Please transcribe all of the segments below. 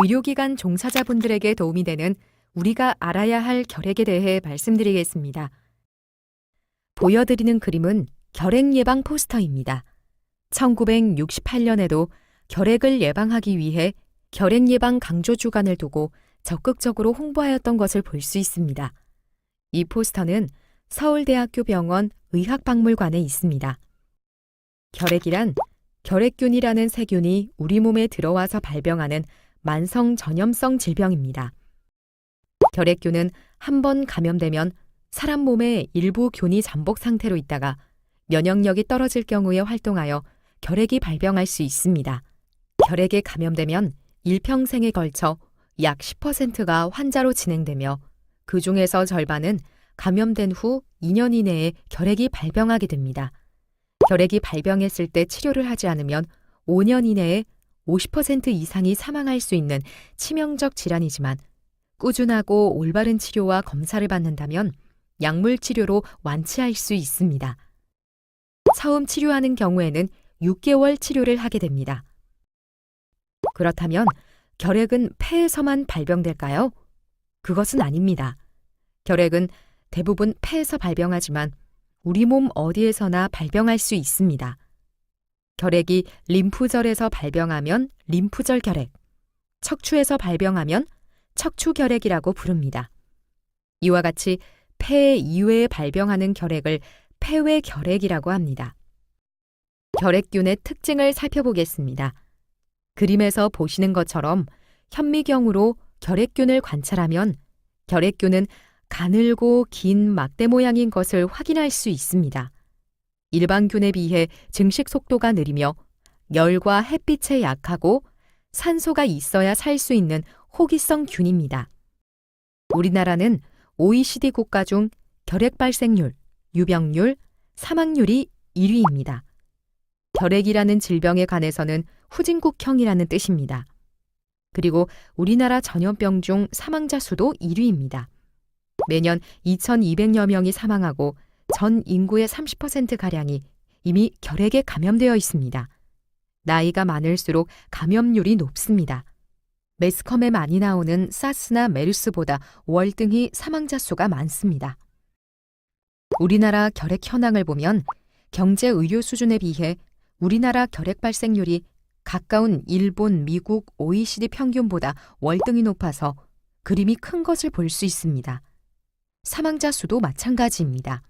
의료기관 종사자분들에게 도움이 되는 우리가 알아야 할 결핵에 대해 말씀드리겠습니다. 보여드리는 그림은 결핵 예방 포스터입니다. 1968년에도 결핵을 예방하기 위해 결핵 예방 강조 주간을 두고 적극적으로 홍보하였던 것을 볼 수 있습니다. 이 포스터는 서울대학교 병원 의학박물관에 있습니다. 결핵이란 결핵균이라는 세균이 우리 몸에 들어와서 발병하는 만성 전염성 질병입니다. 결핵균은 한 번 감염되면 사람 몸의 일부 균이 잠복 상태로 있다가 면역력이 떨어질 경우에 활동하여 결핵이 발병할 수 있습니다. 결핵에 감염되면 일평생에 걸쳐 약 10%가 환자로 진행되며 그 중에서 절반은 감염된 후 2년 이내에 결핵이 발병하게 됩니다. 결핵이 발병했을 때 치료를 하지 않으면 5년 이내에 50% 이상이 사망할 수 있는 치명적 질환이지만 꾸준하고 올바른 치료와 검사를 받는다면 약물 치료로 완치할 수 있습니다. 처음 치료하는 경우에는 6개월 치료를 하게 됩니다. 그렇다면 결핵은 폐에서만 발병될까요? 그것은 아닙니다. 결핵은 대부분 폐에서 발병하지만 우리 몸 어디에서나 발병할 수 있습니다. 결핵이 림프절에서 발병하면 림프절 결핵, 척추에서 발병하면 척추결핵이라고 부릅니다. 이와 같이 폐 이외에 발병하는 결핵을 폐외결핵이라고 합니다. 결핵균의 특징을 살펴보겠습니다. 그림에서 보시는 것처럼 현미경으로 결핵균을 관찰하면 결핵균은 가늘고 긴 막대 모양인 것을 확인할 수 있습니다. 일반균에 비해 증식 속도가 느리며 열과 햇빛에 약하고 산소가 있어야 살 수 있는 호기성 균입니다. 우리나라는 OECD 국가 중 결핵 발생률, 유병률, 사망률이 1위입니다. 결핵이라는 질병에 관해서는 후진국형이라는 뜻입니다. 그리고 우리나라 전염병 중 사망자 수도 1위입니다. 매년 2,200여 명이 사망하고 전 인구의 30%가량이 이미 결핵에 감염되어 있습니다. 나이가 많을수록 감염률이 높습니다. 매스컴에 많이 나오는 사스나 메르스보다 월등히 사망자 수가 많습니다. 우리나라 결핵 현황을 보면 경제 의료 수준에 비해 우리나라 결핵 발생률이 가까운 일본, 미국, OECD 평균보다 월등히 높아서 그림이 큰 것을 볼 수 있습니다. 사망자 수도 마찬가지입니다.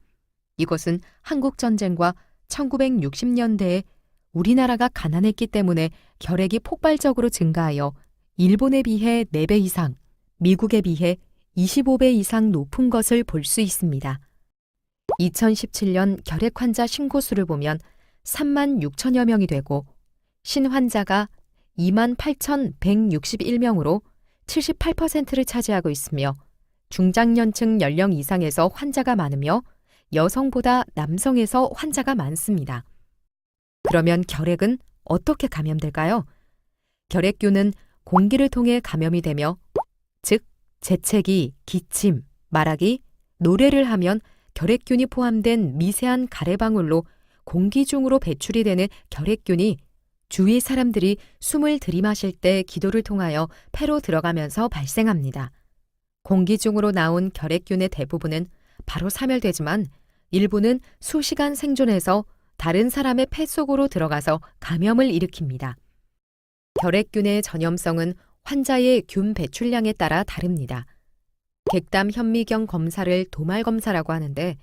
이것은 한국전쟁과 1960년대에 우리나라가 가난했기 때문에 결핵이 폭발적으로 증가하여 일본에 비해 4배 이상, 미국에 비해 25배 이상 높은 것을 볼 수 있습니다. 2017년 결핵 환자 신고수를 보면 3만 6천여 명이 되고 신환자가 2만 8,161명으로 78%를 차지하고 있으며 중장년층 연령 이상에서 환자가 많으며 여성보다 남성에서 환자가 많습니다. 그러면 결핵은 어떻게 감염될까요? 결핵균은 공기를 통해 감염이 되며 즉 재채기, 기침, 말하기, 노래를 하면 결핵균이 포함된 미세한 가래방울로 공기 중으로 배출이 되는 결핵균이 주위 사람들이 숨을 들이마실 때 기도를 통하여 폐로 들어가면서 발생합니다. 공기 중으로 나온 결핵균의 대부분은 바로 사멸되지만 일부는 수시간 생존해서 다른 사람의 폐 속으로 들어가서 감염을 일으킵니다. 결핵균의 전염성은 환자의 균 배출량에 따라 다릅니다. 객담 현미경 검사를 도말 검사라고 하는데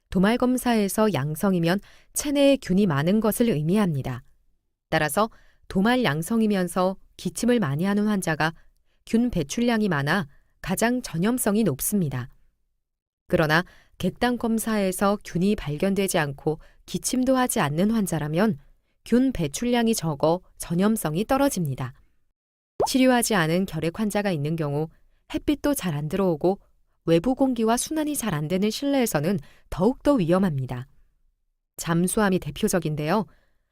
도말 검사에서 양성이면 체내에 균이 많은 것을 의미합니다. 따라서 도말 양성이면서 기침을 많이 하는 환자가 균 배출량이 많아 가장 전염성이 높습니다. 그러나 객담 검사에서 균이 발견되지 않고 기침도 하지 않는 환자라면 균 배출량이 적어 전염성이 떨어집니다. 치료하지 않은 결핵 환자가 있는 경우 햇빛도 잘 안 들어오고 외부 공기와 순환이 잘 안 되는 실내에서는 더욱더 위험합니다. 잠수함이 대표적인데요.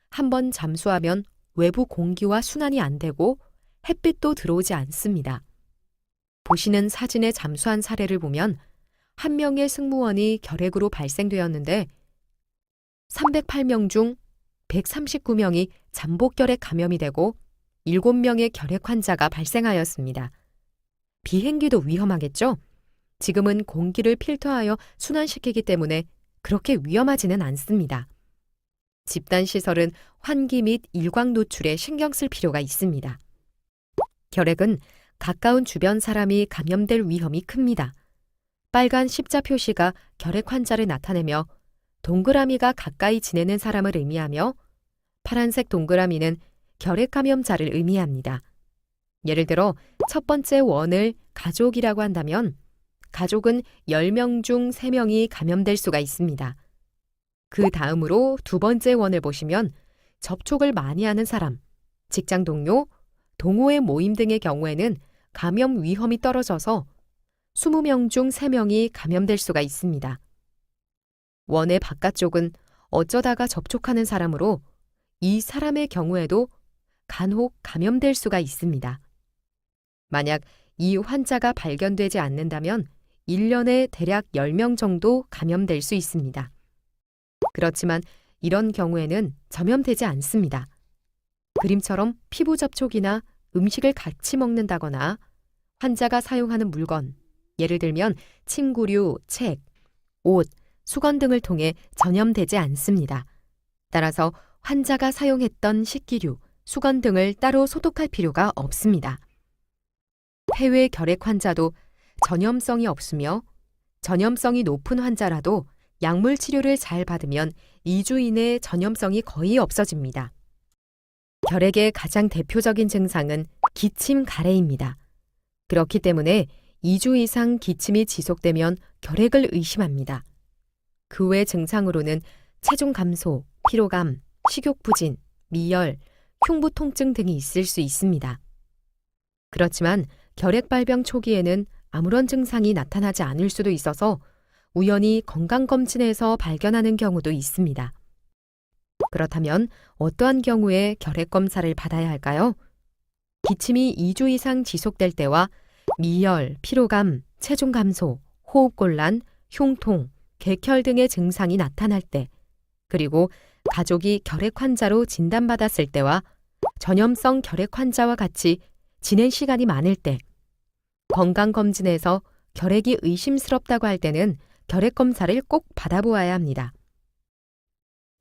한번 잠수하면 외부 공기와 순환이 안 되고 햇빛도 들어오지 않습니다. 보시는 사진에 잠수한 사례를 보면 한 명의 승무원이 결핵으로 발생되었는데 308명 중 139명이 잠복결핵 감염이 되고 7명의 결핵 환자가 발생하였습니다. 비행기도 위험하겠죠? 지금은 공기를 필터하여 순환시키기 때문에 그렇게 위험하지는 않습니다. 집단시설은 환기 및 일광 노출에 신경 쓸 필요가 있습니다. 결핵은 가까운 주변 사람이 감염될 위험이 큽니다. 빨간 십자 표시가 결핵 환자를 나타내며 동그라미가 가까이 지내는 사람을 의미하며 파란색 동그라미는 결핵 감염자를 의미합니다. 예를 들어 첫 번째 원을 가족이라고 한다면 가족은 10명 중 3명이 감염될 수가 있습니다. 그 다음으로 두 번째 원을 보시면 접촉을 많이 하는 사람, 직장 동료, 동호회 모임 등의 경우에는 감염 위험이 떨어져서 20명 중 3명이 감염될 수가 있습니다. 원의 바깥쪽은 어쩌다가 접촉하는 사람으로 이 사람의 경우에도 간혹 감염될 수가 있습니다. 만약 이 환자가 발견되지 않는다면 1년에 대략 10명 정도 감염될 수 있습니다. 그렇지만 이런 경우에는 전염되지 않습니다. 그림처럼 피부 접촉이나 음식을 같이 먹는다거나 환자가 사용하는 물건, 예를 들면 침구류, 책, 옷, 수건 등을 통해 전염되지 않습니다. 따라서 환자가 사용했던 식기류, 수건 등을 따로 소독할 필요가 없습니다. 폐외 결핵 환자도 전염성이 없으며 전염성이 높은 환자라도 약물 치료를 잘 받으면 2주 이내에 전염성이 거의 없어집니다. 결핵의 가장 대표적인 증상은 기침 가래입니다. 그렇기 때문에 2주 이상 기침이 지속되면 결핵을 의심합니다. 그 외 증상으로는 체중 감소, 피로감, 식욕 부진, 미열, 흉부 통증 등이 있을 수 있습니다. 그렇지만 결핵 발병 초기에는 아무런 증상이 나타나지 않을 수도 있어서 우연히 건강검진에서 발견하는 경우도 있습니다. 그렇다면 어떠한 경우에 결핵 검사를 받아야 할까요? 기침이 2주 이상 지속될 때와 미열, 피로감, 체중 감소, 호흡곤란, 흉통, 객혈 등의 증상이 나타날 때, 그리고 가족이 결핵 환자로 진단받았을 때와 전염성 결핵 환자와 같이 지낸 시간이 많을 때, 건강검진에서 결핵이 의심스럽다고 할 때는 결핵 검사를 꼭 받아보아야 합니다.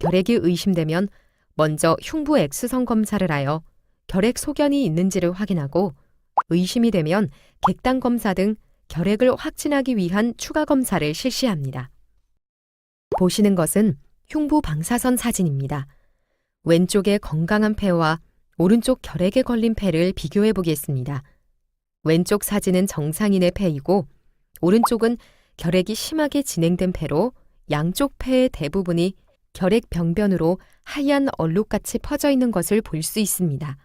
결핵이 의심되면 먼저 흉부 X선 검사를 하여 결핵 소견이 있는지를 확인하고 의심이 되면 객단 검사 등 결핵을 확진하기 위한 추가 검사를 실시합니다. 보시는 것은 흉부 방사선 사진입니다. 왼쪽의 건강한 폐와 오른쪽 결핵에 걸린 폐를 비교해 보겠습니다. 왼쪽 사진은 정상인의 폐이고 오른쪽은 결핵이 심하게 진행된 폐로 양쪽 폐의 대부분이 결핵 병변으로 하얀 얼룩같이 퍼져 있는 것을 볼 수 있습니다.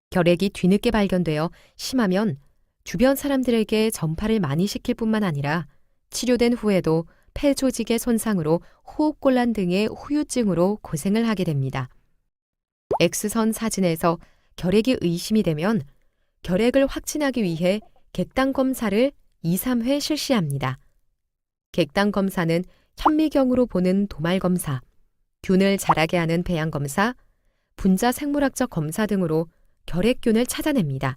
결핵이 뒤늦게 발견되어 심하면 주변 사람들에게 전파를 많이 시킬 뿐만 아니라 치료된 후에도 폐 조직의 손상으로 호흡곤란 등의 후유증으로 고생을 하게 됩니다. X선 사진에서 결핵이 의심이 되면 결핵을 확진하기 위해 객단 검사를 2, 3회 실시합니다. 객단 검사는 현미경으로 보는 도말 검사, 균을 자라게 하는 배양 검사, 분자 생물학적 검사 등으로 결핵균을 찾아냅니다.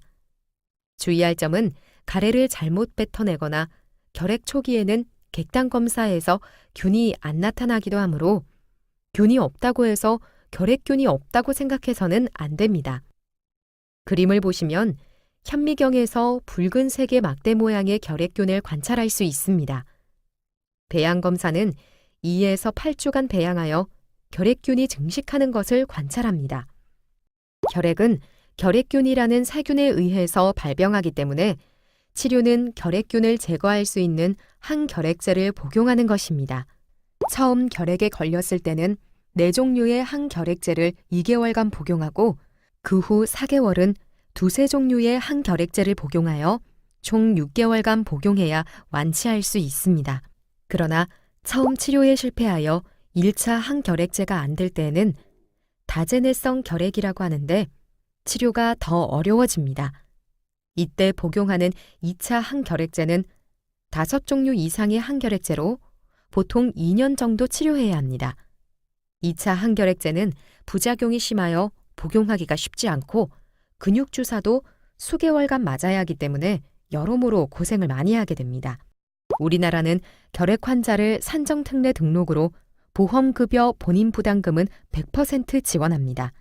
주의할 점은 가래를 잘못 뱉어내거나 결핵 초기에는 객단 검사에서 균이 안 나타나기도 하므로 균이 없다고 해서 결핵균이 없다고 생각해서는 안 됩니다. 그림을 보시면 현미경에서 붉은색의 막대 모양의 결핵균을 관찰할 수 있습니다. 배양 검사는 2에서 8주간 배양하여 결핵균이 증식하는 것을 관찰합니다. 결핵은 결핵균이라는 살균에 의해서 발병하기 때문에 치료는 결핵균을 제거할 수 있는 항결핵제를 복용하는 것입니다. 처음 결핵에 걸렸을 때는 4종류의 항결핵제를 2개월간 복용하고 그 후 4개월은 2-3종류의 항결핵제를 복용하여 총 6개월간 복용해야 완치할 수 있습니다. 그러나 처음 치료에 실패하여 1차 항결핵제가 안 될 때에는 다제네성 결핵이라고 하는데 치료가 더 어려워집니다. 이때 복용하는 2차 항결핵제는 5종류 이상의 항결핵제로 보통 2년 정도 치료해야 합니다. 2차 항결핵제는 부작용이 심하여 복용하기가 쉽지 않고 근육 주사도 수개월간 맞아야 하기 때문에 여러모로 고생을 많이 하게 됩니다. 우리나라는 결핵 환자를 산정특례 등록으로 보험급여 본인 부담금은 100% 지원합니다.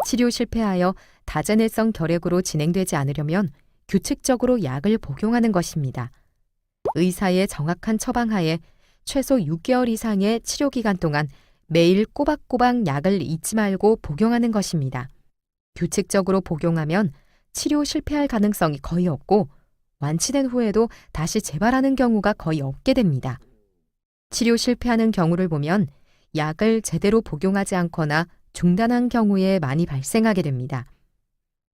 치료 실패하여 다전해성 결핵으로 진행되지 않으려면 규칙적으로 약을 복용하는 것입니다. 의사의 정확한 처방하에 최소 6개월 이상의 치료 기간 동안 매일 꼬박꼬박 약을 잊지 말고 복용하는 것입니다. 규칙적으로 복용하면 치료 실패할 가능성이 거의 없고 완치된 후에도 다시 재발하는 경우가 거의 없게 됩니다. 치료 실패하는 경우를 보면 약을 제대로 복용하지 않거나 중단한 경우에 많이 발생하게 됩니다.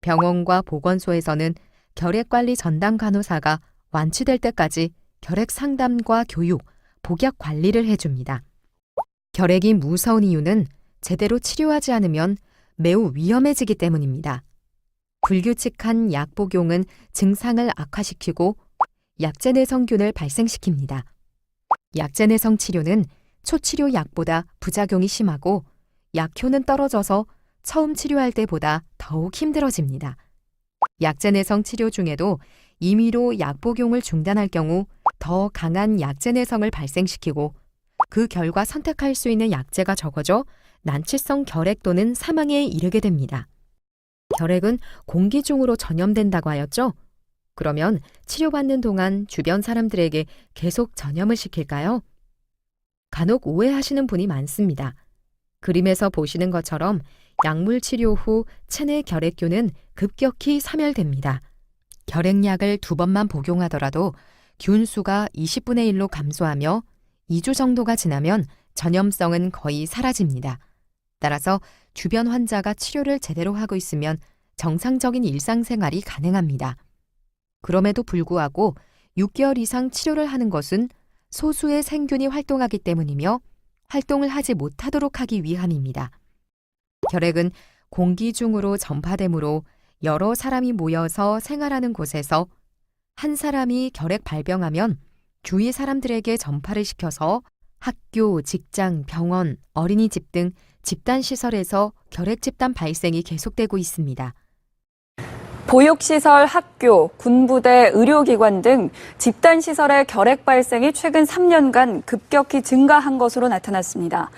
병원과 보건소에서는 결핵관리 전담 간호사가 완치될 때까지 결핵 상담과 교육, 복약 관리를 해줍니다. 결핵이 무서운 이유는 제대로 치료하지 않으면 매우 위험해지기 때문입니다. 불규칙한 약 복용은 증상을 악화시키고 약제내성균을 발생시킵니다. 약제내성 치료는 초치료 약보다 부작용이 심하고 약효는 떨어져서 처음 치료할 때보다 더욱 힘들어집니다. 약제내성 치료 중에도 임의로 약 복용을 중단할 경우 더 강한 약제내성을 발생시키고 그 결과 선택할 수 있는 약제가 적어져 난치성 결핵 또는 사망에 이르게 됩니다. 결핵은 공기 중으로 전염된다고 하였죠? 그러면 치료받는 동안 주변 사람들에게 계속 전염을 시킬까요? 간혹 오해하시는 분이 많습니다. 그림에서 보시는 것처럼 약물 치료 후 체내 결핵균은 급격히 사멸됩니다. 결핵약을 2번만 복용하더라도 균수가 20분의 1로 감소하며 2주 정도가 지나면 전염성은 거의 사라집니다. 따라서 주변 환자가 치료를 제대로 하고 있으면 정상적인 일상생활이 가능합니다. 그럼에도 불구하고 6개월 이상 치료를 하는 것은 소수의 생균이 활동하기 때문이며 활동을 하지 못하도록 하기 위함입니다. 결핵은 공기 중으로 전파되므로 여러 사람이 모여서 생활하는 곳에서 한 사람이 결핵 발병하면 주위 사람들에게 전파를 시켜서 학교, 직장, 병원, 어린이집 등 집단시설에서 결핵 집단 발생이 계속되고 있습니다. 보육시설, 학교, 군부대, 의료기관 등 집단시설의 결핵 발생이 최근 3년간 급격히 증가한 것으로 나타났습니다.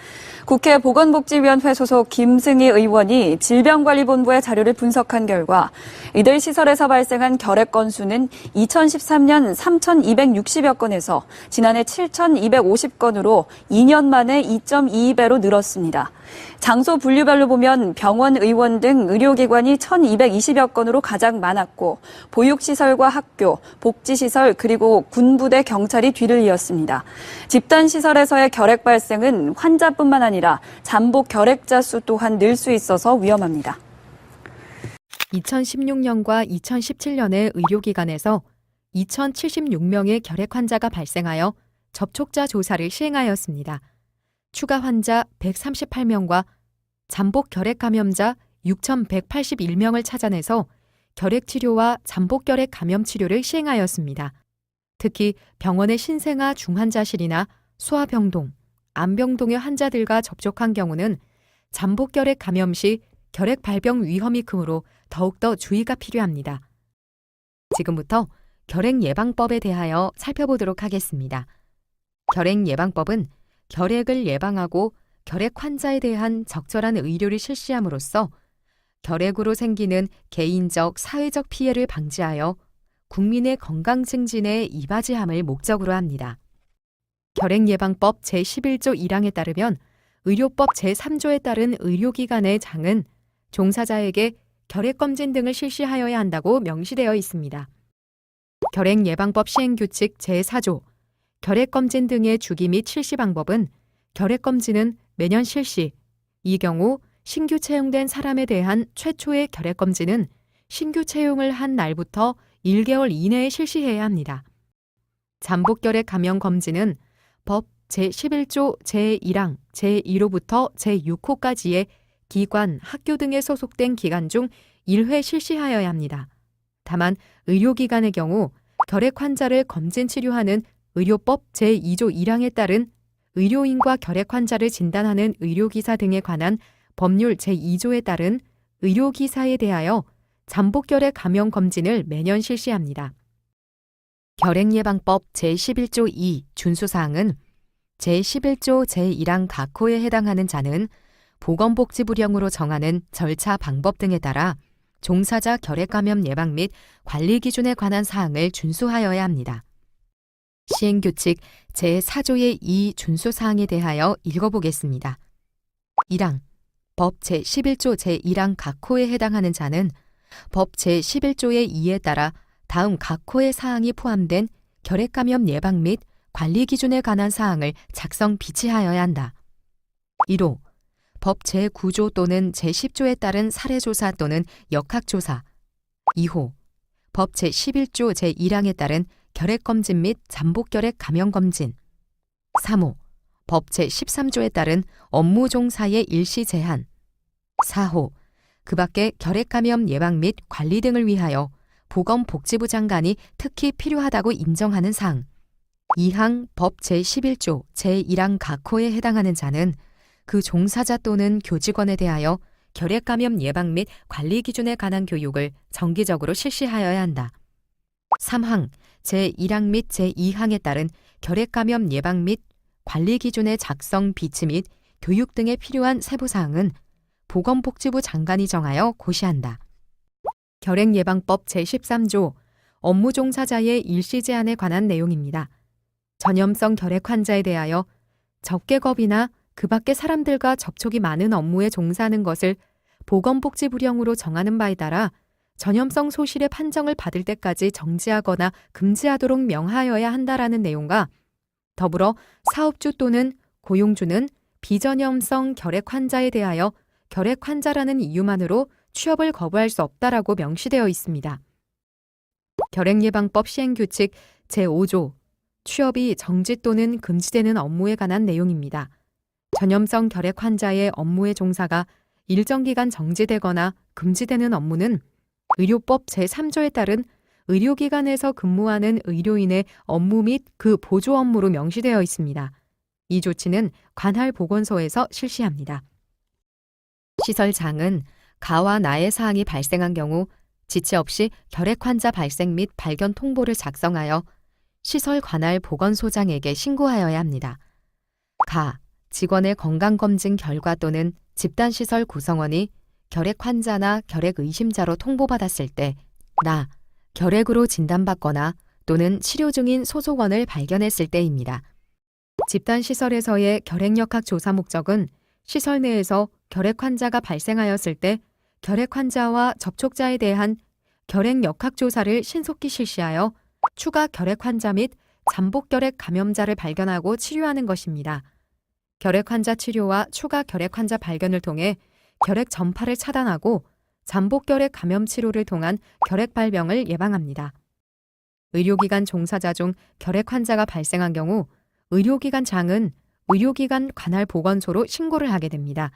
국회 보건복지위원회 소속 김승희 의원이 질병관리본부의 자료를 분석한 결과 이들 시설에서 발생한 결핵 건수는 2013년 3,260여 건에서 지난해 7,250건으로 2년 만에 2.22배로 늘었습니다. 장소 분류별로 보면 병원, 의원 등 의료기관이 1,220여 건으로 가장 많았고 보육시설과 학교, 복지시설 그리고 군부대, 경찰이 뒤를 이었습니다. 집단시설에서의 결핵 발생은 환자뿐만 아니라 잠복 결핵자 수 또한 늘 수 있어서 위험합니다. 2016년과 2017년에 의료기관에서 2,076명의 결핵 환자가 발생하여 접촉자 조사를 시행하였습니다. 추가 환자 138명과 잠복 결핵 감염자 6,181명을 찾아내서 결핵 치료와 잠복 결핵 감염 치료를 시행하였습니다. 특히 병원의 신생아 중환자실이나 소아병동, 암병동의 환자들과 접촉한 경우는 잠복 결핵 감염 시 결핵 발병 위험이 크므로 더욱더 주의가 필요합니다. 지금부터 결핵 예방법에 대하여 살펴보도록 하겠습니다. 결핵 예방법은 결핵을 예방하고 결핵 환자에 대한 적절한 의료를 실시함으로써 결핵으로 생기는 개인적, 사회적 피해를 방지하여 국민의 건강 증진에 이바지함을 목적으로 합니다. 결핵 예방법 제11조 1항에 따르면 의료법 제3조에 따른 의료기관의 장은 종사자에게 결핵검진 등을 실시하여야 한다고 명시되어 있습니다. 결핵 예방법 시행규칙 제4조 결핵검진 등의 주기 및 실시 방법은 결핵검진은 매년 실시, 이 경우 신규 채용된 사람에 대한 최초의 결핵검진은 신규 채용을 한 날부터 1개월 이내에 실시해야 합니다. 잠복 결핵 감염 검진은 법 제11조 제1항 제1호부터 제6호까지의 기관, 학교 등에 소속된 기관 중 1회 실시하여야 합니다. 다만 의료기관의 경우 결핵 환자를 검진 치료하는 의료법 제2조 1항에 따른 의료인과 결핵 환자를 진단하는 의료기사 등에 관한 법률 제2조에 따른 의료기사에 대하여 잠복결핵 감염 검진을 매년 실시합니다. 결핵예방법 제11조 2 준수사항은 제11조 제1항 각호에 해당하는 자는 보건복지부령으로 정하는 절차 방법 등에 따라 종사자 결핵감염 예방 및 관리 기준에 관한 사항을 준수하여야 합니다. 시행규칙 제4조의 2 준수사항에 대하여 읽어보겠습니다. 1항 법 제11조 제1항 각호에 해당하는 자는 법 제11조의 2에 따라 다음 각호의 사항이 포함된 결핵감염 예방 및 관리 기준에 관한 사항을 작성 비치하여야 한다. 1호 법 제9조 또는 제10조에 따른 사례조사 또는 역학조사. 2호 법 제11조 제1항에 따른 결핵검진 및 잠복결핵 감염검진. 3호 법 제13조에 따른 업무 종사의 일시 제한. 4호 그 밖에 결핵감염 예방 및 관리 등을 위하여 보건복지부 장관이 특히 필요하다고 인정하는 사항. 2항 법 제11조 제1항 각호에 해당하는 자는 그 종사자 또는 교직원에 대하여 결핵감염 예방 및 관리 기준에 관한 교육을 정기적으로 실시하여야 한다. 3항 제1항 및 제2항에 따른 결핵감염 예방 및 관리 기준의 작성 비치 및 교육 등에 필요한 세부사항은 보건복지부 장관이 정하여 고시한다. 결핵예방법 제13조 업무 종사자의 일시 제한에 관한 내용입니다. 전염성 결핵 환자에 대하여 적개겁이나 그 밖의 사람들과 접촉이 많은 업무에 종사하는 것을 보건복지부령으로 정하는 바에 따라 전염성 소실의 판정을 받을 때까지 정지하거나 금지하도록 명하여야 한다라는 내용과 더불어 사업주 또는 고용주는 비전염성 결핵 환자에 대하여 결핵 환자라는 이유만으로 취업을 거부할 수 없다라고 명시되어 있습니다. 결핵예방법 시행규칙 제5조 취업이 정지 또는 금지되는 업무에 관한 내용입니다. 전염성 결핵 환자의 업무의 종사가 일정 기간 정지되거나 금지되는 업무는 의료법 제3조에 따른 의료기관에서 근무하는 의료인의 업무 및 그 보조 업무로 명시되어 있습니다. 이 조치는 관할 보건소에서 실시합니다. 시설장은 가와 나의 사항이 발생한 경우 지체 없이 결핵 환자 발생 및 발견 통보를 작성하여 시설 관할 보건소장에게 신고하여야 합니다. 가, 직원의 건강검진 결과 또는 집단시설 구성원이 결핵 환자나 결핵 의심자로 통보받았을 때 나, 결핵으로 진단받거나 또는 치료 중인 소속원을 발견했을 때입니다. 집단시설에서의 결핵역학 조사 목적은 시설 내에서 결핵 환자가 발생하였을 때 결핵 환자와 접촉자에 대한 결핵역학 조사를 신속히 실시하여 추가 결핵 환자 및 잠복결핵 감염자를 발견하고 치료하는 것입니다. 결핵 환자 치료와 추가 결핵 환자 발견을 통해 결핵 전파를 차단하고 잠복결핵 감염 치료를 통한 결핵 발병을 예방합니다. 의료기관 종사자 중 결핵 환자가 발생한 경우 의료기관장은 의료기관 관할 보건소로 신고를 하게 됩니다.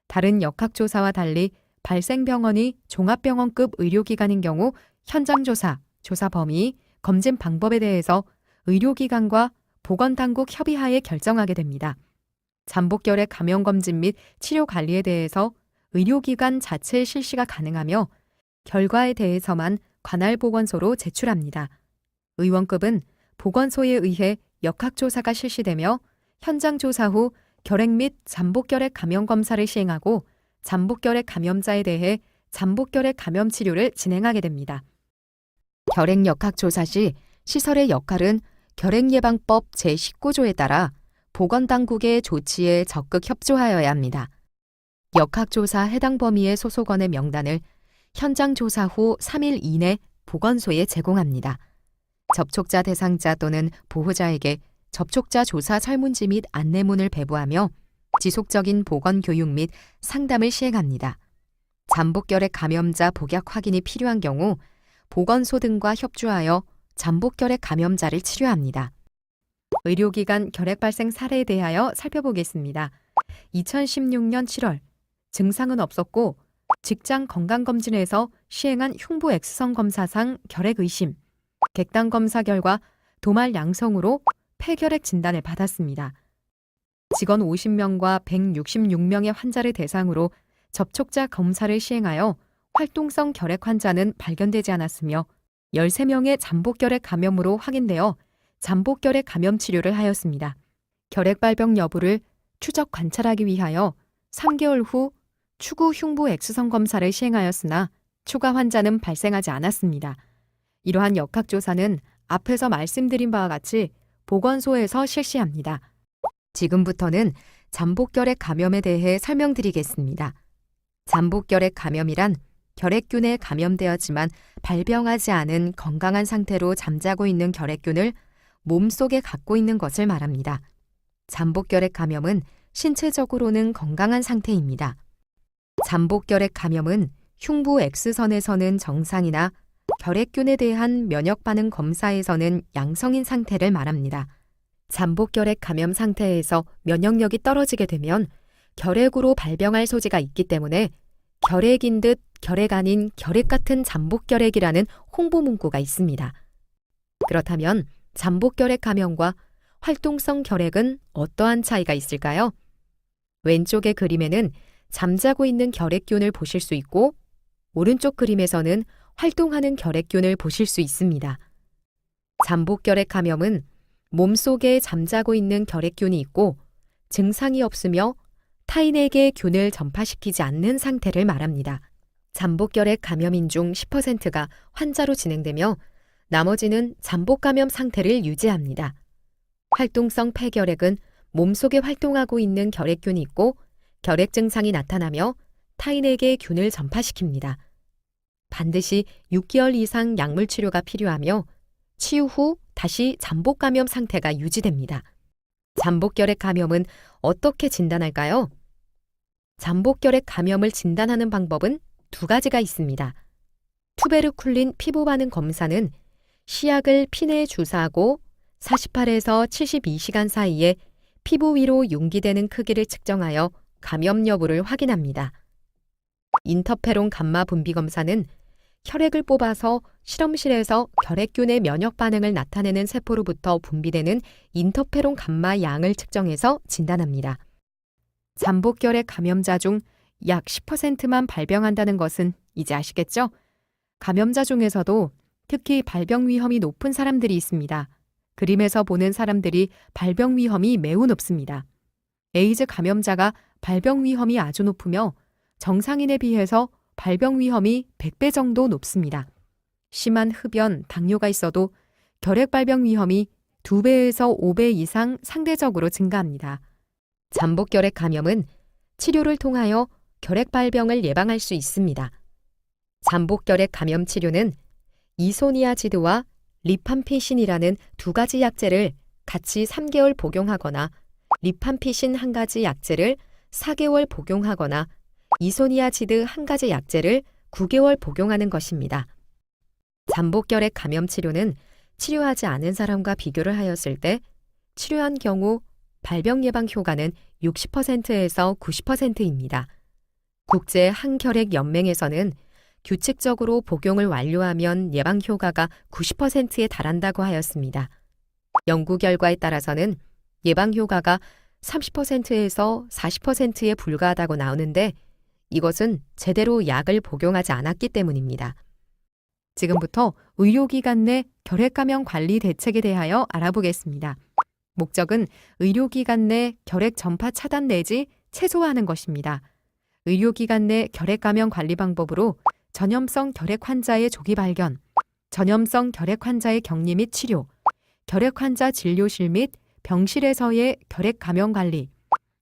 다른 역학조사와 달리 발생병원이 종합병원급 의료기관인 경우 현장조사, 조사 범위, 검진 방법에 대해서 의료기관과 보건당국 협의하에 결정하게 됩니다. 잠복결핵 감염검진 및 치료관리에 대해서 의료기관 자체의 실시가 가능하며 결과에 대해서만 관할 보건소로 제출합니다. 의원급은 보건소에 의해 역학조사가 실시되며 현장조사 후 결핵 및 잠복결핵 감염 검사를 시행하고 잠복결핵 감염자에 대해 잠복결핵 감염 치료를 진행하게 됩니다. 결핵 역학조사 시 시설의 역할은 결핵예방법 제19조에 따라 보건당국의 조치에 적극 협조하여야 합니다. 역학조사 해당 범위의 소속원의 명단을 현장조사 후 3일 이내 보건소에 제공합니다. 접촉자 대상자 또는 보호자에게 접촉자 조사 설문지 및 안내문을 배부하며 지속적인 보건 교육 및 상담을 시행합니다. 잠복결핵 감염자 복약 확인이 필요한 경우 보건소 등과 협조하여 잠복결핵 감염자를 치료합니다. 의료기관 결핵 발생 사례에 대하여 살펴보겠습니다. 2016년 7월 증상은 없었고 직장 건강검진에서 시행한 흉부 X선 검사상 결핵 의심, 객당 검사 결과 도말 양성으로 폐결핵 진단을 받았습니다. 직원 50명과 166명의 환자를 대상으로 접촉자 검사를 시행하여 활동성 결핵 환자는 발견되지 않았으며 13명의 잠복결핵 감염으로 확인되어 잠복결핵 감염 치료를 하였습니다. 결핵 발병 여부를 추적 관찰하기 위하여 3개월 후 추구 흉부 X선 검사를 시행하였으나 추가 환자는 발생하지 않았습니다. 이러한 역학조사는 앞에서 말씀드린 바와 같이 보건소에서 실시합니다. 지금부터는 잠복결핵 감염에 대해 설명드리겠습니다. 잠복결핵 감염이란 결핵균에 감염되었지만 발병하지 않은 건강한 상태로 잠자고 있는 결핵균을 몸속에 갖고 있는 것을 말합니다. 잠복결핵 감염은 신체적으로는 건강한 상태입니다. 잠복결핵 감염은 흉부 X선에서는 정상이나 결핵균에 대한 면역 반응 검사에서는 양성인 상태를 말합니다. 잠복결핵 감염 상태에서 면역력이 떨어지게 되면 결핵으로 발병할 소지가 있기 때문에 결핵인 듯 결핵 아닌 결핵 같은 잠복결핵이라는 홍보 문구가 있습니다. 그렇다면 잠복결핵 감염과 활동성 결핵은 어떠한 차이가 있을까요? 왼쪽의 그림에는 잠자고 있는 결핵균을 보실 수 있고 오른쪽 그림에서는 활동하는 결핵균을 보실 수 있습니다. 잠복결핵 감염은 몸속에 잠자고 있는 결핵균이 있고 증상이 없으며 타인에게 균을 전파시키지 않는 상태를 말합니다. 잠복결핵 감염인 중 10%가 환자로 진행되며 나머지는 잠복감염 상태를 유지합니다. 활동성 폐결핵은 몸속에 활동하고 있는 결핵균이 있고 결핵 증상이 나타나며 타인에게 균을 전파시킵니다. 반드시 6개월 이상 약물 치료가 필요하며 치유 후 다시 잠복감염 상태가 유지됩니다. 잠복결핵 감염은 어떻게 진단할까요? 잠복결핵 감염을 진단하는 방법은 두 가지가 있습니다. 투베르쿨린 피부 반응 검사는 시약을 피내에 주사하고 48에서 72시간 사이에 피부 위로 용기되는 크기를 측정하여 감염 여부를 확인합니다. 인터페론 감마 분비 검사는 혈액을 뽑아서 실험실에서 결핵균의 면역 반응을 나타내는 세포로부터 분비되는 인터페론 감마 양을 측정해서 진단합니다. 잠복결핵 감염자 중 약 10%만 발병한다는 것은 이제 아시겠죠? 감염자 중에서도 특히 발병 위험이 높은 사람들이 있습니다. 그림에서 보는 사람들이 발병 위험이 매우 높습니다. 에이즈 감염자가 발병 위험이 아주 높으며 정상인에 비해서 발병 위험이 100배 정도 높습니다. 심한 흡연, 당뇨가 있어도 결핵 발병 위험이 2배에서 5배 이상 상대적으로 증가합니다. 잠복결핵 감염은 치료를 통하여 결핵 발병을 예방할 수 있습니다. 잠복결핵 감염 치료는 이소니아지드와 리팜피신이라는 두 가지 약제를 같이 3개월 복용하거나 리팜피신 한 가지 약제를 4개월 복용하거나 이소니아지드 한 가지 약제를 9개월 복용하는 것입니다. 잠복결핵 감염 치료는 치료하지 않은 사람과 비교를 하였을 때 치료한 경우 발병 예방 효과는 60%에서 90%입니다. 국제 항결핵 연맹에서는 규칙적으로 복용을 완료하면 예방 효과가 90%에 달한다고 하였습니다. 연구 결과에 따라서는 예방 효과가 30%에서 40%에 불과하다고 나오는데 이것은 제대로 약을 복용하지 않았기 때문입니다. 지금부터 의료기관 내 결핵 감염 관리 대책에 대하여 알아보겠습니다. 목적은 의료기관 내 결핵 전파 차단 내지 최소화하는 것입니다. 의료기관 내 결핵 감염 관리 방법으로 전염성 결핵 환자의 조기 발견, 전염성 결핵 환자의 격리 및 치료, 결핵 환자 진료실 및 병실에서의 결핵 감염 관리,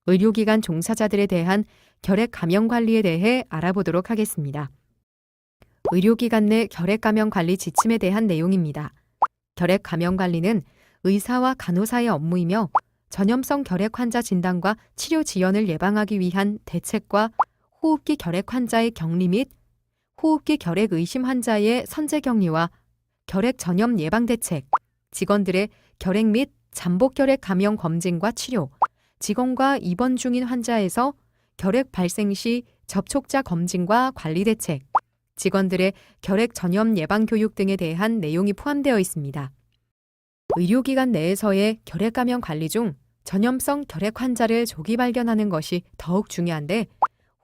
의료기관 종사자들에 대한 결핵 감염 관리에 대해 알아보도록 하겠습니다. 의료기관 내 결핵 감염 관리 지침에 대한 내용입니다. 결핵 감염 관리는 의사와 간호사의 업무이며 전염성 결핵 환자 진단과 치료 지연을 예방하기 위한 대책과 호흡기 결핵 환자의 격리 및 호흡기 결핵 의심 환자의 선제 격리와 결핵 전염 예방 대책, 직원들의 결핵 및 잠복 결핵 감염 검진과 치료, 직원과 입원 중인 환자에서 결핵 발생 시 접촉자 검진과 관리 대책, 직원들의 결핵 전염 예방 교육 등에 대한 내용이 포함되어 있습니다. 의료기관 내에서의 결핵 감염 관리 중 전염성 결핵 환자를 조기 발견하는 것이 더욱 중요한데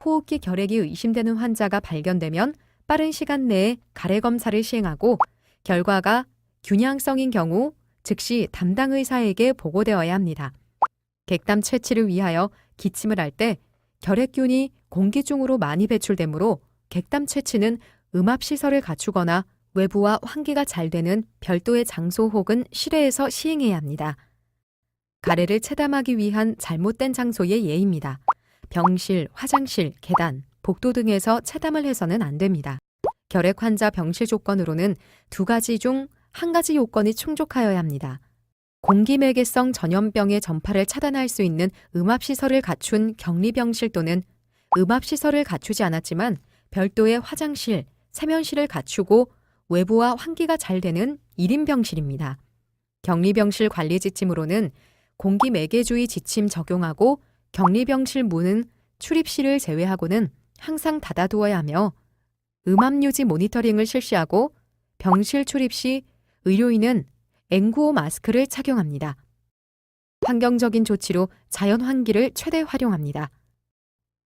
호흡기 결핵이 의심되는 환자가 발견되면 빠른 시간 내에 가래 검사를 시행하고 결과가 균양성인 경우 즉시 담당 의사에게 보고되어야 합니다. 객담 채취를 위하여 기침을 할 때 결핵균이 공기 중으로 많이 배출되므로 객담 채취는 음압시설을 갖추거나 외부와 환기가 잘 되는 별도의 장소 혹은 실외에서 시행해야 합니다. 가래를 체담하기 위한 잘못된 장소의 예입니다. 병실, 화장실, 계단, 복도 등에서 체담을 해서는 안 됩니다. 결핵 환자 병실 조건으로는 2가지 중 1가지 요건이 충족하여야 합니다. 공기매개성 전염병의 전파를 차단할 수 있는 음압시설을 갖춘 격리병실 또는 음압시설을 갖추지 않았지만 별도의 화장실, 세면실을 갖추고 외부와 환기가 잘 되는 1인 병실입니다. 격리병실 관리 지침으로는 공기매개주의 지침 적용하고 격리병실 문은 출입실을 제외하고는 항상 닫아두어야 하며 음압유지 모니터링을 실시하고 병실 출입 시 의료인은 N95 마스크를 착용합니다. 환경적인 조치로 자연 환기를 최대 활용합니다.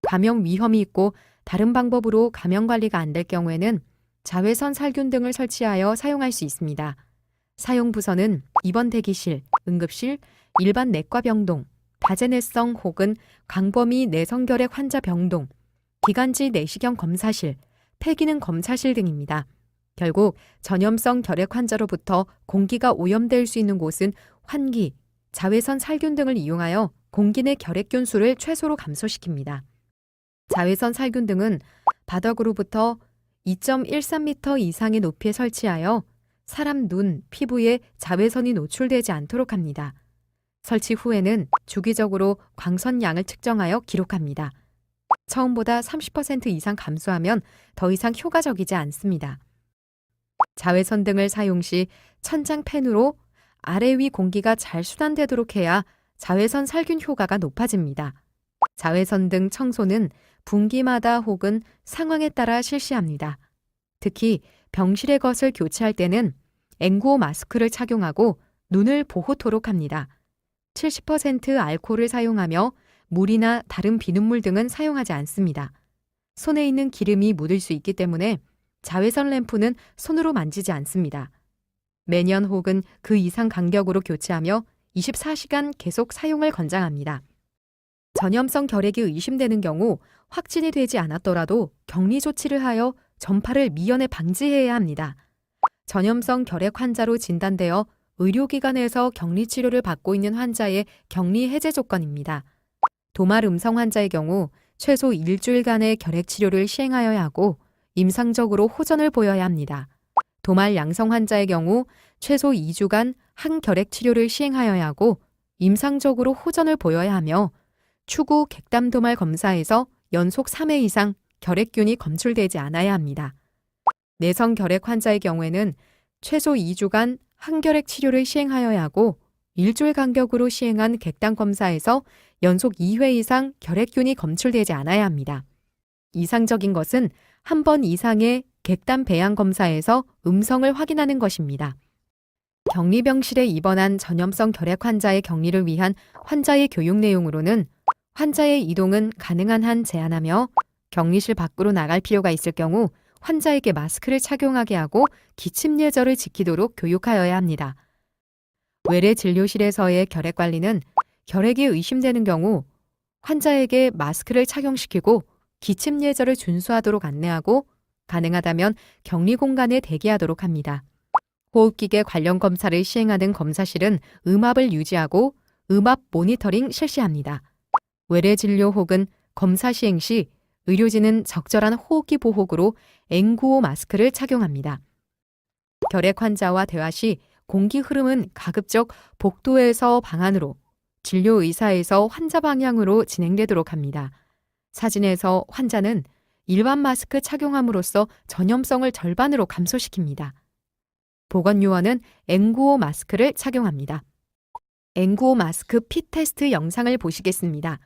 감염 위험이 있고 다른 방법으로 감염 관리가 안 될 경우에는 자외선 살균 등을 설치하여 사용할 수 있습니다. 사용 부서는 입원 대기실, 응급실, 일반 내과 병동, 다재내성 혹은 광범위 내성결핵 환자 병동, 기관지 내시경 검사실, 폐기능 검사실 등입니다. 결국 전염성 결핵 환자로부터 공기가 오염될 수 있는 곳은 환기, 자외선 살균 등을 이용하여 공기 내 결핵균 수를 최소로 감소시킵니다. 자외선 살균 등은 바닥으로부터 2.13m 이상의 높이에 설치하여 사람 눈, 피부에 자외선이 노출되지 않도록 합니다. 설치 후에는 주기적으로 광선량을 측정하여 기록합니다. 처음보다 30% 이상 감소하면 더 이상 효과적이지 않습니다. 자외선 등을 사용 시 천장 팬으로 아래 위 공기가 잘 순환되도록 해야 자외선 살균 효과가 높아집니다. 자외선 등 청소는 분기마다 혹은 상황에 따라 실시합니다. 특히 병실의 것을 교체할 때는 N95 마스크를 착용하고 눈을 보호토록 합니다. 70% 알코올을 사용하며 물이나 다른 비눗물 등은 사용하지 않습니다. 손에 있는 기름이 묻을 수 있기 때문에 자외선 램프는 손으로 만지지 않습니다. 매년 혹은 그 이상 간격으로 교체하며 24시간 계속 사용을 권장합니다. 전염성 결핵이 의심되는 경우 확진이 되지 않았더라도 격리 조치를 하여 전파를 미연에 방지해야 합니다. 전염성 결핵 환자로 진단되어 의료기관에서 격리 치료를 받고 있는 환자의 격리 해제 조건입니다. 도말 음성 환자의 경우 최소 일주일간의 결핵 치료를 시행하여야 하고 임상적으로 호전을 보여야 합니다. 도말 양성 환자의 경우 최소 2주간 항결핵 치료를 시행하여야 하고 임상적으로 호전을 보여야 하며 추구 객담 도말 검사에서 연속 3회 이상 결핵균이 검출되지 않아야 합니다. 내성 결핵 환자의 경우에는 최소 2주간 항결핵 치료를 시행하여야 하고 일주일 간격으로 시행한 객담 검사에서 연속 2회 이상 결핵균이 검출되지 않아야 합니다. 이상적인 것은 한 번 이상의 객담 배양 검사에서 음성을 확인하는 것입니다. 격리병실에 입원한 전염성 결핵 환자의 격리를 위한 환자의 교육 내용으로는 환자의 이동은 가능한 한 제한하며 격리실 밖으로 나갈 필요가 있을 경우 환자에게 마스크를 착용하게 하고 기침 예절을 지키도록 교육하여야 합니다. 외래 진료실에서의 결핵 관리는 결핵이 의심되는 경우 환자에게 마스크를 착용시키고 기침 예절을 준수하도록 안내하고 가능하다면 격리 공간에 대기하도록 합니다. 호흡기계 관련 검사를 시행하는 검사실은 음압을 유지하고 음압 모니터링 실시합니다. 외래 진료 혹은 검사 시행 시 의료진은 적절한 호흡기 보호구로 N95 마스크를 착용합니다. 결핵 환자와 대화 시 공기 흐름은 가급적 복도에서 방 안으로, 진료 의사에서 환자 방향으로 진행되도록 합니다. 사진에서 환자는 일반 마스크 착용함으로써 전염성을 절반으로 감소시킵니다. 보건요원은 N95 마스크를 착용합니다. N95 마스크 핏 테스트 영상을 보시겠습니다.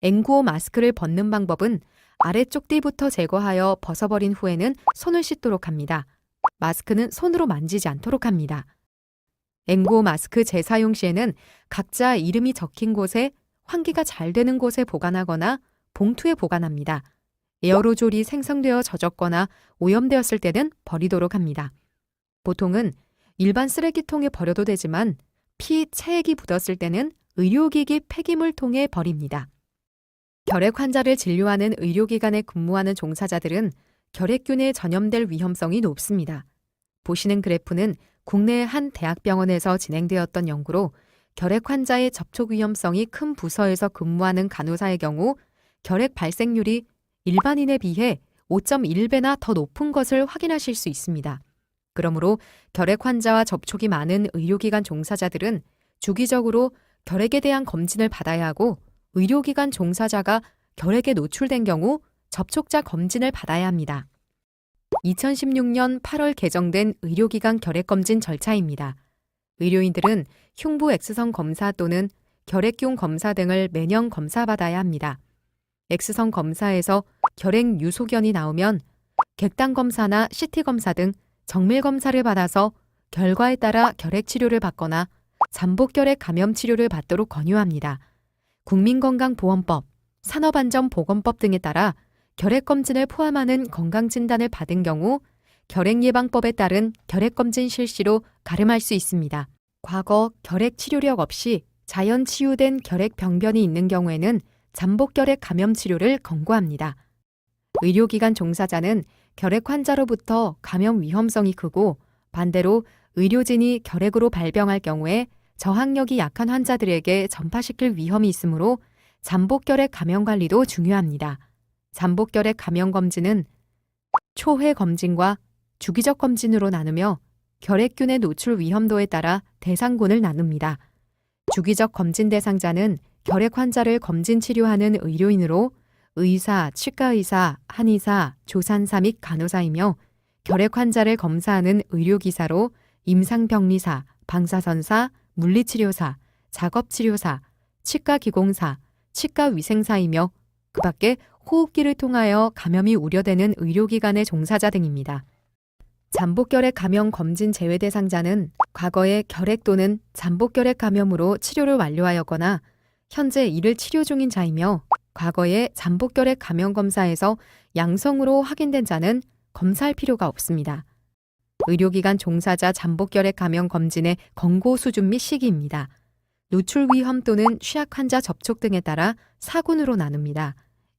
N95 마스크를 벗는 방법은 아래쪽 띠부터 제거하여 벗어버린 후에는 손을 씻도록 합니다. 마스크는 손으로 만지지 않도록 합니다. N95 마스크 재사용 시에는 각자 이름이 적힌 곳에 환기가 잘 되는 곳에 보관하거나 봉투에 보관합니다. 에어로졸이 생성되어 젖었거나 오염되었을 때는 버리도록 합니다. 보통은 일반 쓰레기통에 버려도 되지만 피, 체액이 묻었을 때는 의료기기 폐기물통에 버립니다. 결핵 환자를 진료하는 의료기관에 근무하는 종사자들은 결핵균에 전염될 위험성이 높습니다. 보시는 그래프는 국내의 한 대학병원에서 진행되었던 연구로 결핵 환자의 접촉 위험성이 큰 부서에서 근무하는 간호사의 경우 결핵 발생률이 일반인에 비해 5.1배나 더 높은 것을 확인하실 수 있습니다. 그러므로 결핵 환자와 접촉이 많은 의료기관 종사자들은 주기적으로 결핵에 대한 검진을 받아야 하고 의료기관 종사자가 결핵에 노출된 경우 접촉자 검진을 받아야 합니다. 2016년 8월 개정된 의료기관 결핵검진 절차입니다. 의료인들은 흉부 X선 검사 또는 결핵균 검사 등을 매년 검사받아야 합니다. X선 검사에서 결핵 유소견이 나오면 객단 검사나 CT 검사 등 정밀 검사를 받아서 결과에 따라 결핵 치료를 받거나 잠복결핵 감염 치료를 받도록 권유합니다. 국민건강보험법, 산업안전보건법 등에 따라 결핵검진을 포함하는 건강진단을 받은 경우 결핵예방법에 따른 결핵검진 실시로 가름할 수 있습니다. 과거 결핵 치료력 없이 자연 치유된 결핵 병변이 있는 경우에는 잠복결핵 감염 치료를 권고합니다. 의료기관 종사자는 결핵 환자로부터 감염 위험성이 크고 반대로 의료진이 결핵으로 발병할 경우에 저항력이 약한 환자들에게 전파시킬 위험이 있으므로 잠복결핵 감염 관리도 중요합니다. 잠복결핵 감염 검진은 초회 검진과 주기적 검진으로 나누며 결핵균의 노출 위험도에 따라 대상군을 나눕니다. 주기적 검진 대상자는 결핵 환자를 검진 치료하는 의료인으로 의사, 치과의사, 한의사, 조산사 및 간호사이며 결핵 환자를 검사하는 의료기사로 임상병리사, 방사선사, 물리치료사, 작업치료사, 치과기공사, 치과위생사이며 그 밖에 호흡기를 통하여 감염이 우려되는 의료기관의 종사자 등입니다. 잠복결핵 감염 검진 제외 대상자는 과거에 결핵 또는 잠복결핵 감염으로 치료를 완료하였거나 현재 이를 치료 중인 자이며 과거에 잠복결핵 감염 검사에서 양성으로 확인된 자는 검사할 필요가 없습니다. 의료기관 종사자 잠복결핵 감염 검진의 권고 수준 및 시기입니다. 노출 위험 또는 취약 환자 접촉 등에 따라 4군으로 나눕니다.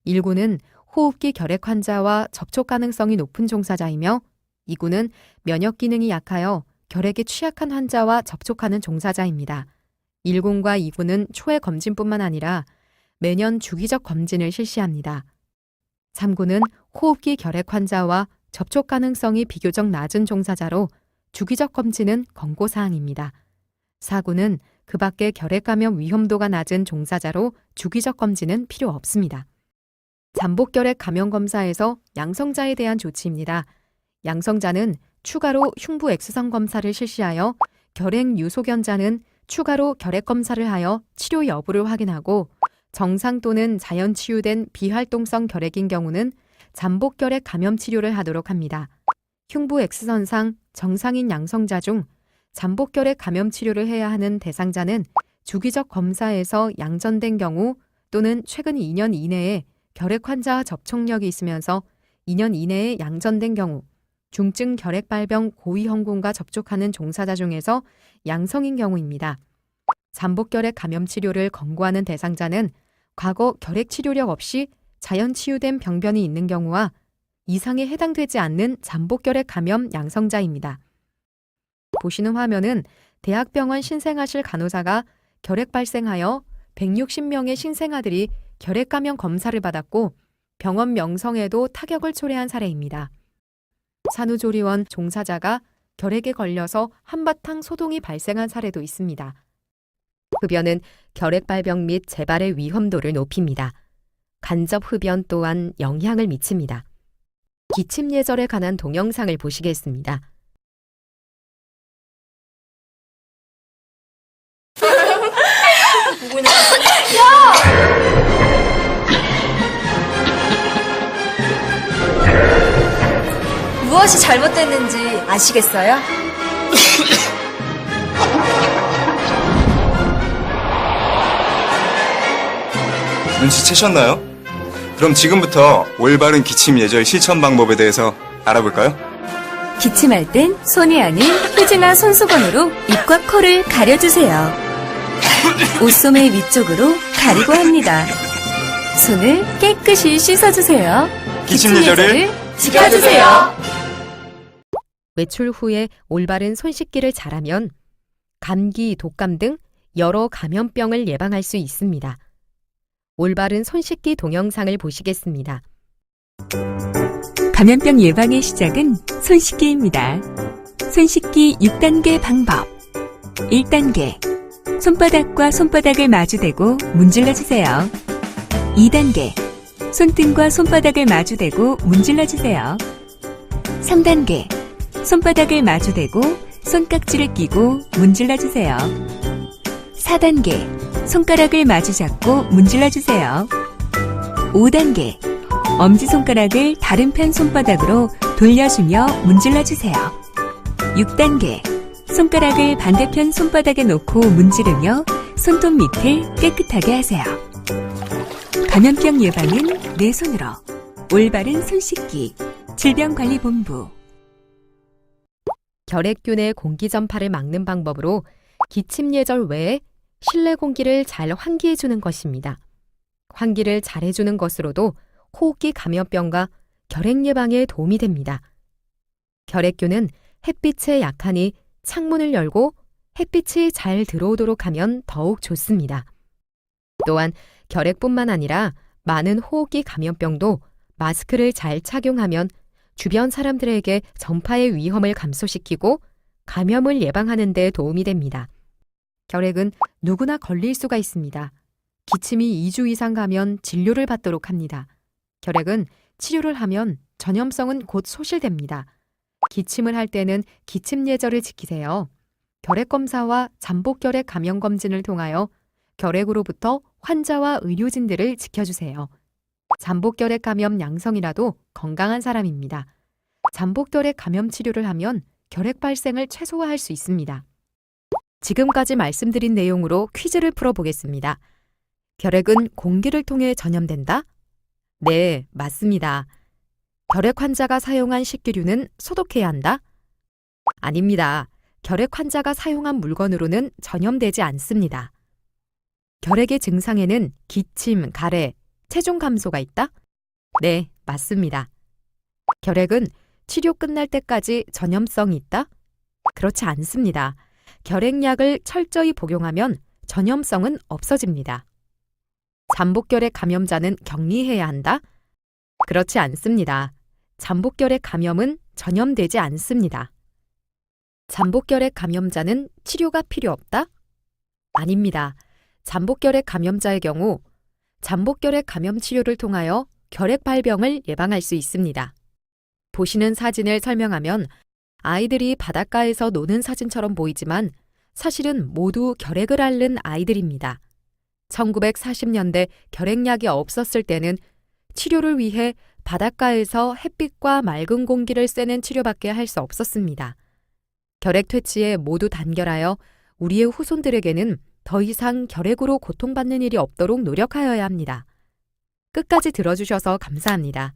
1군은 호흡기 결핵 환자와 접촉 가능성이 높은 종사자이며 2군은 면역 기능이 약하여 결핵에 취약한 환자와 접촉하는 종사자입니다. 1군과 2군은 초회 검진뿐만 아니라 매년 주기적 검진을 실시합니다. 3군은 호흡기 결핵 환자와 접촉 가능성이 비교적 낮은 종사자로 주기적 검진은 권고사항입니다. 4군은 그 밖에 결핵 감염 위험도가 낮은 종사자로 주기적 검진은 필요 없습니다. 잠복결핵 감염 검사에서 양성자에 대한 조치입니다. 양성자는 추가로 흉부 X선 검사를 실시하여 결핵 유소견자는 추가로 결핵 검사를 하여 치료 여부를 확인하고 정상 또는 자연 치유된 비활동성 결핵인 경우는 잠복결핵 감염 치료를 하도록 합니다. 흉부 X선상 정상인 양성자 중 잠복결핵 감염 치료를 해야 하는 대상자는 주기적 검사에서 양전된 경우 또는 최근 2년 이내에 결핵 환자와 접촉력이 있으면서 2년 이내에 양전된 경우, 중증 결핵 발병 고위험군과 접촉하는 종사자 중에서 양성인 경우입니다. 잠복결핵 감염 치료를 권고하는 대상자는 과거 결핵 치료력 없이 자연 치유된 병변이 있는 경우와 이상에 해당되지 않는 잠복결핵 감염 양성자입니다. 보시는 화면은 대학병원 신생아실 간호사가 결핵 발생하여 160명의 신생아들이 결핵 감염 검사를 받았고 병원 명성에도 타격을 초래한 사례입니다. 산후조리원 종사자가 결핵에 걸려서 한바탕 소동이 발생한 사례도 있습니다. 흡연은 결핵 발병 및 재발의 위험도를 높입니다. 간접 흡연 또한 영향을 미칩니다. 기침 예절에 관한 동영상을 보시겠습니다. 보고 있는 야! 무엇이 잘못됐는지 아시겠어요? 눈치채셨나요? 그럼 지금부터 올바른 기침 예절 실천 방법에 대해서 알아볼까요? 기침할 땐 손이 아닌 휴지나 손수건으로 입과 코를 가려주세요. 옷소매 위쪽으로 가리고 합니다. 손을 깨끗이 씻어주세요. 기침 예절을 지켜주세요. 외출 후에 올바른 손 씻기를 잘하면 감기, 독감 등 여러 감염병을 예방할 수 있습니다. 올바른 손 씻기 동영상을 보시겠습니다. 감염병 예방의 시작은 손 씻기입니다. 손 씻기 6단계 방법. 1단계. 손바닥과 손바닥을 마주대고 문질러주세요. 2단계. 손등과 손바닥을 마주대고 문질러주세요. 3단계. 손바닥을 마주대고 손깍지를 끼고 문질러주세요. 4단계. 손가락을 마주 잡고 문질러주세요. 5단계. 엄지손가락을 다른 편 손바닥으로 돌려주며 문질러주세요. 6단계. 손가락을 반대편 손바닥에 놓고 문지르며 손톱 밑을 깨끗하게 하세요. 감염병 예방은 내 손으로. 올바른 손 씻기. 질병관리본부. 결핵균의 공기 전파를 막는 방법으로 기침 예절 외에 실내 공기를 잘 환기해주는 것입니다. 환기를 잘해주는 것으로도 호흡기 감염병과 결핵 예방에 도움이 됩니다. 결핵균은 햇빛에 약하니 창문을 열고 햇빛이 잘 들어오도록 하면 더욱 좋습니다. 또한 결핵뿐만 아니라 많은 호흡기 감염병도 마스크를 잘 착용하면 주변 사람들에게 전파의 위험을 감소시키고 감염을 예방하는 데 도움이 됩니다. 결핵은 누구나 걸릴 수가 있습니다. 기침이 2주 이상 가면 진료를 받도록 합니다. 결핵은 치료를 하면 전염성은 곧 소실됩니다. 기침을 할 때는 기침 예절을 지키세요. 결핵 검사와 잠복 결핵 감염 검진을 통하여 결핵으로부터 환자와 의료진들을 지켜주세요. 잠복 결핵 감염 양성이라도 건강한 사람입니다. 잠복 결핵 감염 치료를 하면 결핵 발생을 최소화할 수 있습니다. 지금까지 말씀드린 내용으로 퀴즈를 풀어보겠습니다. 결핵은 공기를 통해 전염된다? 네, 맞습니다. 결핵 환자가 사용한 식기류는 소독해야 한다? 아닙니다. 결핵 환자가 사용한 물건으로는 전염되지 않습니다. 결핵의 증상에는 기침, 가래, 체중 감소가 있다? 네, 맞습니다. 결핵은 치료 끝날 때까지 전염성이 있다? 그렇지 않습니다. 결핵약을 철저히 복용하면 전염성은 없어집니다. 잠복결핵 감염자는 격리해야 한다? 그렇지 않습니다. 잠복결핵 감염은 전염되지 않습니다. 잠복결핵 감염자는 치료가 필요 없다? 아닙니다. 잠복결핵 감염자의 경우 잠복결핵 감염 치료를 통하여 결핵 발병을 예방할 수 있습니다. 보시는 사진을 설명하면 아이들이 바닷가에서 노는 사진처럼 보이지만 사실은 모두 결핵을 앓는 아이들입니다. 1940년대 결핵약이 없었을 때는 치료를 위해 바닷가에서 햇빛과 맑은 공기를 쐬는 치료밖에 할 수 없었습니다. 결핵 퇴치에 모두 단결하여 우리의 후손들에게는 더 이상 결핵으로 고통받는 일이 없도록 노력하여야 합니다. 끝까지 들어주셔서 감사합니다.